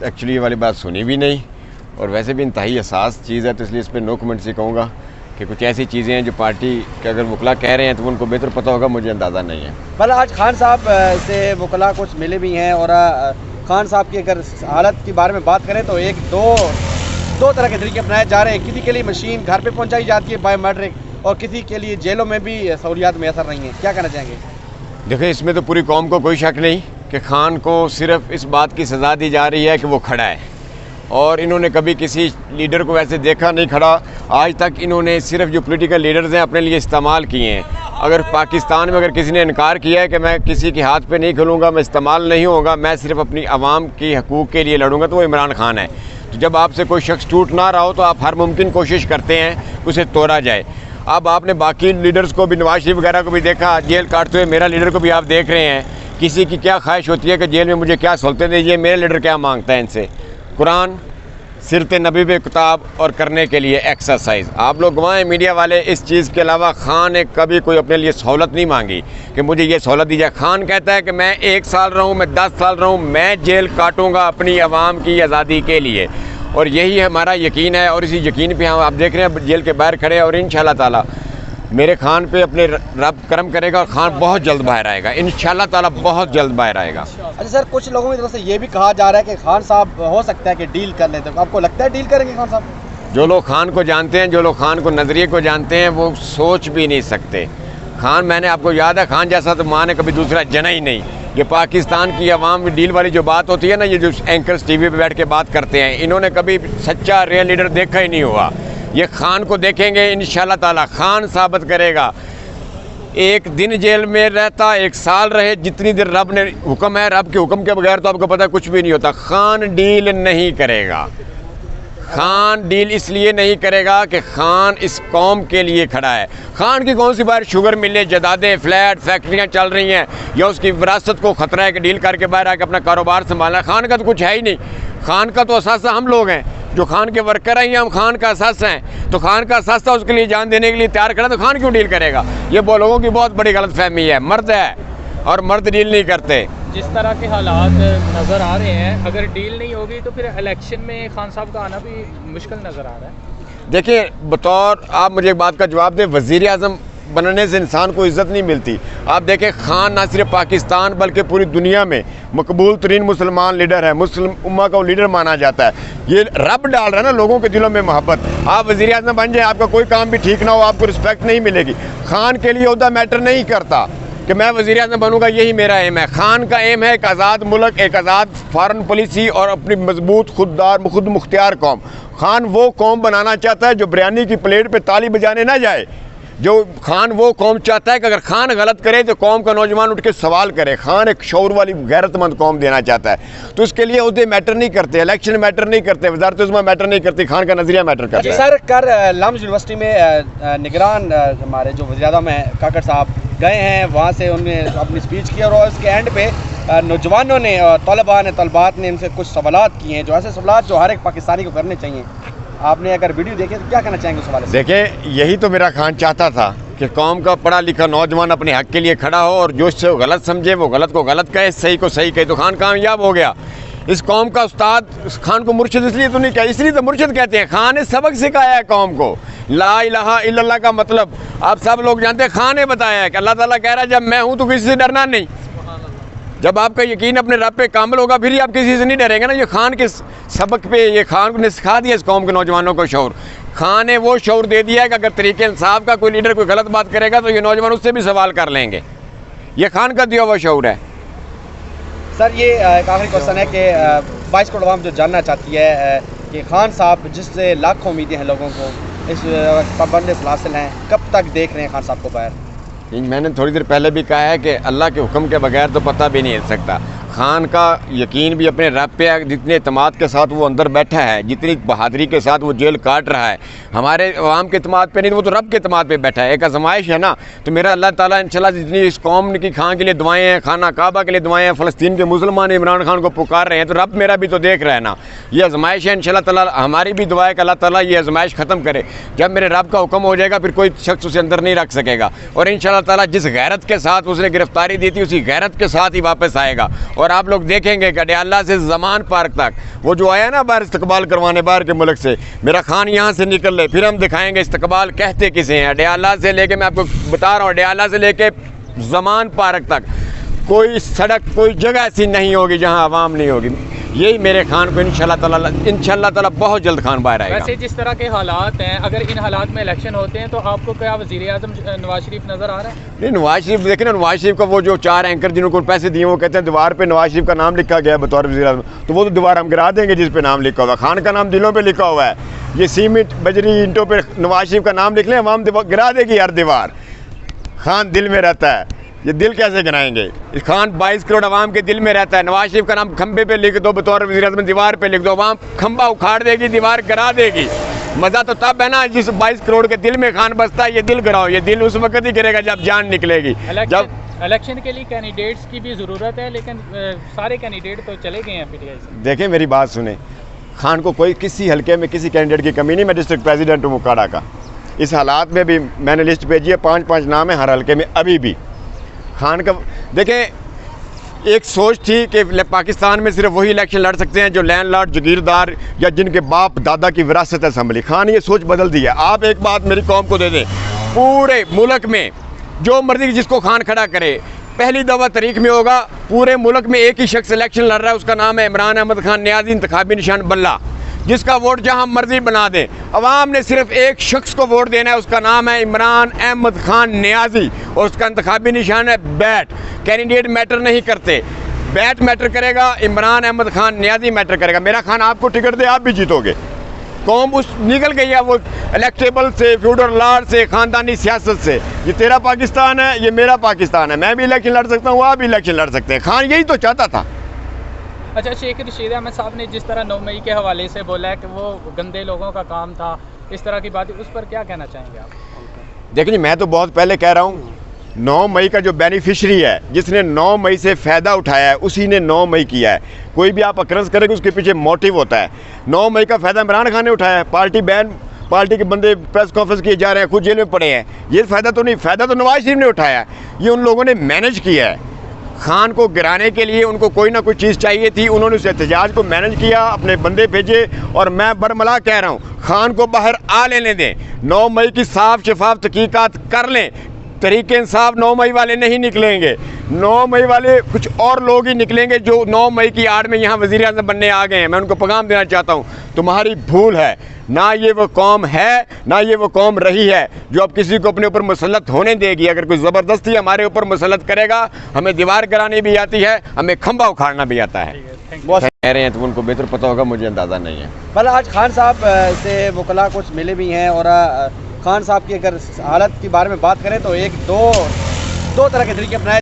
Actually ये वाली बात सुनी भी नहीं, और वैसे भी इंतहाई हसास चीज़ है, तो इसलिए इस पर नो कमेंट से कहूँगा कि कुछ ऐसी चीज़ें हैं जो पार्टी के अगर वकला कह रहे हैं तो उनको बेहतर पता होगा, मुझे अंदाज़ा नहीं है। मतलब आज खान साहब से वकला कुछ मिले भी हैं, और खान साहब की अगर हालत के बारे में बात करें तो दो तरह के तरीके अपनाए जा रहे हैं। किसी के लिए मशीन घर पे पहुंचाई जाती है बायोमेट्रिक, और किसी के लिए जेलों में भी सहूलियात मैसर नहीं है। क्या कहना चाहेंगे? देखिए, इसमें तो पूरी कौम को कोई शक नहीं कि खान को सिर्फ इस बात की सज़ा दी जा रही है कि वो खड़ा है, और इन्होंने कभी किसी लीडर को वैसे देखा नहीं खड़ा। आज तक इन्होंने सिर्फ जो पॉलिटिकल लीडर्स हैं अपने लिए इस्तेमाल किए हैं। अगर पाकिस्तान में अगर किसी ने इनकार किया है कि मैं किसी के हाथ पे नहीं खिलूँगा, मैं इस्तेमाल नहीं होगा, मैं सिर्फ अपनी आवाम की हकूक़ के लिए लड़ूंगा, तो वो इमरान खान है। तो जब आपसे कोई शख्स टूट ना रहा हो तो आप हर मुमकिन कोशिश करते हैं उसे तोड़ा जाए। अब आपने बाकी लीडर्स को भी, नवाज शरीफ वगैरह को भी देखा जेल काटते हुए, मेरा लीडर को भी आप देख रहे हैं। किसी की क्या ख्वाहिश होती है कि जेल में मुझे क्या सहूलतें दीजिए, मेरा लीडर क्या मांगता है इनसे? कुरान, सिरत नबी पे किताब और करने के लिए एक्सरसाइज। आप लोग गवाह हैं मीडिया वाले, इस चीज़ के अलावा खान ने कभी कोई अपने लिए सहूलत नहीं मांगी कि मुझे ये सहूलत दी जाए। खान कहता है कि मैं 1 साल रहूँ, मैं 10 साल रहूँ, मैं जेल काटूँगा अपनी आवाम की आज़ादी के लिए, और यही हमारा यकीन है। और इसी यकीन पे हम आप देख रहे हैं जेल के बाहर खड़े हैं, और इंशाल्लाह ताला मेरे खान पे अपने रब करम करेगा और खान बहुत जल्द बाहर आएगा, इंशाल्लाह ताला बहुत जल्द बाहर आएगा। अच्छा सर, कुछ लोगों की तरफ से ये भी कहा जा रहा है कि खान साहब हो सकता है कि डील कर लेते हैं। आपको लगता है डील करेंगे खान साहब? जो लोग खान को जानते हैं, जो लोग खान को नज़रिए को जानते हैं, वो सोच भी नहीं सकते। खान, मैंने आपको याद है, खान जैसा तो माँ ने कभी दूसरा जना ही नहीं। ये पाकिस्तान की आवाम में डील वाली जो बात होती है ना, ये जो एंकर्स टीवी पे बैठ के बात करते हैं, इन्होंने कभी सच्चा रियल लीडर देखा ही नहीं हुआ। ये खान को देखेंगे, इंशाल्लाह ताला खान साबित करेगा। 1 दिन जेल में रहता, 1 साल रहे, जितनी देर रब ने हुक्म है, रब के हुक्म के बगैर तो आपको पता है कुछ भी नहीं होता। खान डील नहीं करेगा। खान डील इसलिए नहीं करेगा कि खान इस कौम के लिए खड़ा है। खान की कौन सी बाहर शुगर मिले, जदादें, फ्लैट, फैक्ट्रियाँ चल रही हैं, या उसकी विरासत को ख़तरा है कि डील करके बाहर आके अपना कारोबार संभालना? खान का तो कुछ है ही नहीं। खान का तो असासा हम लोग हैं, जो खान के वर्कर हैं, हम खान का असासा हैं। तो खान का असासा उसके लिए जान देने के लिए तैयार खड़ा, तो खान क्यों डील करेगा? ये वो लोगों की बहुत बड़ी गलतफहमी है। मर्द है और मर्द डील नहीं करते। जिस तरह के हालात नज़र आ रहे हैं, अगर डील नहीं होगी तो फिर इलेक्शन में खान साहब का आना भी मुश्किल नज़र आ रहा है। देखिए, बतौर आप मुझे एक बात का जवाब दें, वज़ीर आज़म बनने से इंसान को इज़्ज़त नहीं मिलती। आप देखें, खान ना सिर्फ पाकिस्तान बल्कि पूरी दुनिया में मकबूल तरीन मुसलमान लीडर है, मुस्लिम उम्मा का लीडर माना जाता है। ये रब डाल रहा है ना लोगों के दिलों में मोहब्बत। आप वज़ीर आज़म बन जाए, आपका कोई काम भी ठीक ना हो, आपको रिस्पेक्ट नहीं मिलेगी। खान के लिए ओहदा मैटर नहीं करता कि मैं वज़ीर आज़म बनूंगा, यही मेरा एम है। खान का एम है एक आज़ाद मुल्क, एक आज़ाद फॉरेन पॉलिसी और अपनी मजबूत खुद मुख्तियार कौम। खान वो कौम बनाना चाहता है जो बिरयानी की प्लेट पे ताली बजाने ना जाए। जो खान वो कौम चाहता है कि अगर खान गलत करे तो कौम का नौजवान उठ के सवाल करे। खान एक शऊर वाली गैरतमंद कौम देना चाहता है, तो उसके लिए उहदे मैटर नहीं करते, इलेक्शन मैटर नहीं करते, वज़ारत उज़्मा मैटर नहीं करती, खान का नज़रिया मैटर करता है। सर, कर लम्स यूनिवर्सिटी में निगरान हमारे जो वज़ीर आज़म हैं काकड़ साहब गए हैं, वहाँ से उन्होंने अपनी स्पीच की, और उसके एंड पे नौजवानों ने, तलबा ने, तलबात ने उनसे कुछ सवालात किए हैं, जो ऐसे सवालात जो हर एक पाकिस्तानी को करने चाहिए। आपने अगर वीडियो देखे तो क्या कहना चाहेंगे उस हवाले से? देखिए, यही तो मेरा खान चाहता था कि कौम का पढ़ा लिखा नौजवान अपने हक के लिए खड़ा हो, और जो इससे गलत समझे वो गलत को गलत कहे, सही को सही कहे। तो खान कामयाब हो गया। इस कौम का उस्ताद खान को मुर्शिद इसलिए तो नहीं कहा, इसलिए तो मुर्शिद कहते हैं। खान ने सबक सिखाया है कौम को। ला इलाहा इल्लल्लाह का मतलब आप सब लोग जानते हैं, खान ने बताया है कि अल्लाह ताला कह रहा है जब मैं हूँ तो किसी से डरना नहीं। जब आपका यकीन अपने रब पे कामिल होगा फिर ही आप किसी से नहीं डरेंगे ना। ये खान के सबक पे, ये खान ने सिखा दिया इस कौम के नौजवानों को शऊर। खान ने वो शऊर दे दिया है कि अगर तरीके इंसाफ का कोई लीडर कोई गलत बात करेगा तो ये नौजवान उससे भी सवाल कर लेंगे। ये खान का दिया हुआ शऊर है। सर, ये एक आखिरी क्वेश्चन है कि 22 करोड़ आवाम जो जानना चाहती है कि खान साहब जिससे लाखों उम्मीदें हैं लोगों को, इस पाबंद हासिल हैं, कब तक देख रहे हैं खान साहब को बाहर? मैंने थोड़ी देर पहले भी कहा है कि अल्लाह के हुक्म के बगैर तो पता भी नहीं हिल सकता। खान का यकीन भी अपने रब पे है, जितने इत्मीनाद के साथ वो अंदर बैठा है, जितनी बहादुरी के साथ वो जेल काट रहा है, हमारे अवाम के इत्मीनाद पे नहीं, वो तो रब के इत्मीनाद पे बैठा है। एक आजमाइश है ना। तो मेरा अल्लाह ताला इंशाल्लाह जितनी इस कौम की खान के लिए दुआएं हैं, खाना काबा के लिए दुआएं हैं, फ़लस्तीन के मुसलमान इमरान खान को पुकार रहे हैं, तो रब मेरा भी तो देख रहा है ना। ये आजमाइश है, इंशाल्लाह ताला हमारी भी दुआ है कि अल्लाह ताला ये आजमाइश ख़त्म करे। जब मेरे रब का हुक्म हो जाएगा फिर कोई शख्स उसे अंदर नहीं रख सकेगा, और इंशाल्लाह ताला जिस गैरत के साथ उसने गिरफ्तारी दी थी उसी गैरत के साथ ही वापस आएगा। और और आप लोग देखेंगे कि अडयाला से जमान पार्क तक वो जो आया ना बाहर इस्तकबाल करवाने बाहर के मुल्क से, मेरा खान यहाँ से निकल ले, फिर हम दिखाएंगे इस्तकबाल कहते किसे हैं। अडयाला से लेके, मैं आपको बता रहा हूँ, अडयाला से लेके जमान पार्क तक कोई सड़क, कोई जगह ऐसी नहीं होगी जहाँ आवाम नहीं होगी। यही मेरे खान को इंशाल्लाह ताला बहुत जल्द खान बाहर आएगा। वैसे जिस तरह के हालात हैं, अगर इन हालात में इलेक्शन होते हैं तो आपको क्या वज़ीर आज़म नवाज शरीफ नज़र आ रहा है? नहीं, नवाज शरीफ देखे ना, नवाज शरीफ का वो जो 4 एंकर जिनको पैसे दिए, वो कहते हैं दीवार पे नवाज शरीफ का नाम लिखा गया है बतौर वज़ीर आज़म, तो वो तो दीवार हम गिरा देंगे जिस पे नाम लिखा हुआ। खान का नाम दिलों पे लिखा हुआ है। ये सीमेंट बजरी ईंटों पे नवाज शरीफ का नाम लिख लें, अवाम गिरा देगी हर दीवार। खान दिल में रहता है, ये दिल कैसे गिराएंगे? खान 22 करोड़ आवाम के दिल में रहता है। नवाज शरीफ का नाम खंबे पे लिख दो, बतौर वज़ीर आज़म दीवार पे लिख दो, आवाम खंबा उखाड़ देगी, दीवार गिरा देगी। मज़ा तो तब है ना जिस 22 करोड़ के दिल में खान बसता है। ये दिल गिराओ, ये दिल उस वक्त ही गिरेगा जब जान निकलेगी। जब इलेक्शन के लिए कैंडिडेट्स की भी ज़रूरत है, लेकिन सारे कैंडिडेट तो चले गए हैं पीटीआई से। देखें, मेरी बात सुने, खान को कोई किसी हल्के में किसी कैंडिडेट की कमी नहीं। मैं डिस्ट्रिक्ट प्रेसिडेंट हूँ मुकाड़ा का। इस हालात में भी मैंने लिस्ट भेजी है, 5-5 नाम है हर हल्के में अभी भी। खान का देखें, एक सोच थी कि पाकिस्तान में सिर्फ वही इलेक्शन लड़ सकते हैं जो लैंडलॉर्ड, जागीरदार या जिनके बाप दादा की विरासत है संभली। खान ये सोच बदल दी है। आप एक बात मेरी कौम को दे दें, पूरे मुल्क में जो मर्जी जिसको खान खड़ा करे, पहली दफ़ा तारीख में होगा पूरे मुल्क में एक ही शख्स इलेक्शन लड़ रहा है, उसका नाम है इमरान अहमद खान न्याजी, इंतखाबी निशान बल्ला। जिसका वोट जहां मर्जी बना दें, अवाम ने सिर्फ एक शख्स को वोट देना है, उसका नाम है इमरान अहमद खान न्याजी, और उसका इंतखाबी निशान है बैट। कैंडिडेट मैटर नहीं करते, बैट मैटर करेगा, इमरान अहमद खान न्याजी मैटर करेगा। मेरा खान आपको टिकट दे, आप भी जीतोगे। कौम उस निकल गई है वो इलेक्टेबल से, फ्यूडल लॉर्ड से, ख़ानदानी सियासत से। ये तेरा पाकिस्तान है, ये मेरा पाकिस्तान है। मैं भी इलेक्शन लड़ सकता हूँ, आप भी इलेक्शन लड़ सकते हैं। खान यही तो चाहता था। अच्छा, शेख रशीद अहमद साहब ने जिस तरह 9 मई के हवाले से बोला है कि वो गंदे लोगों का काम था, इस तरह की बात, उस पर क्या कहना चाहेंगे आप? देखिए, मैं तो बहुत पहले कह रहा हूँ, 9 मई का जो बेनिफिशरी है, जिसने 9 मई से फ़ायदा उठाया है, उसी ने 9 मई किया है। कोई भी आप अक्रंस करेंगे उसके पीछे मोटिव होता है। 9 मई का फ़ायदा इमरान खान ने उठाया है। पार्टी बैन, पार्टी के बंदे प्रेस कॉन्फ्रेंस किए जा रहे हैं, खुद जेल में पड़े हैं। ये फ़ायदा तो नहीं, फ़ायदा तो नवाज शरीफ ने उठाया है। ये उन लोगों ने मैनेज किया है। खान को गिराने के लिए उनको कोई ना कोई चीज़ चाहिए थी, उन्होंने उस एहतजाज को मैनेज किया, अपने बंदे भेजे। और मैं बरमला कह रहा हूँ, खान को बाहर आ लेने दें। 9 मई की साफ शफाफ तहकीकात कर लें। तरीके इंसाफ 9 मई वाले नहीं निकलेंगे, 9 मई वाले कुछ और लोग ही निकलेंगे जो 9 मई की आड़ में यहाँ वज़ीर आज़म बनने आ गए हैं। मैं उनको पैगाम देना चाहता हूँ, तुम्हारी भूल है। ना ये वो कौम है, ना ये वो कौम रही है जो अब किसी को अपने ऊपर मुसल्लत होने देगी। अगर कोई ज़बरदस्ती हमारे ऊपर मुसल्लत करेगा, हमें दीवार गिरानी भी आती है, हमें खंबा उखाड़ना भी आता है। बहुत कह रहे हैं तो उनको बेहतर पता होगा, मुझे अंदाज़ा नहीं है। भले आज खान साहब से वकला कुछ मिले भी हैं, और खान साहब की अगर हालत के बारे में बात करें तो दो तरह के तरीके अपनाए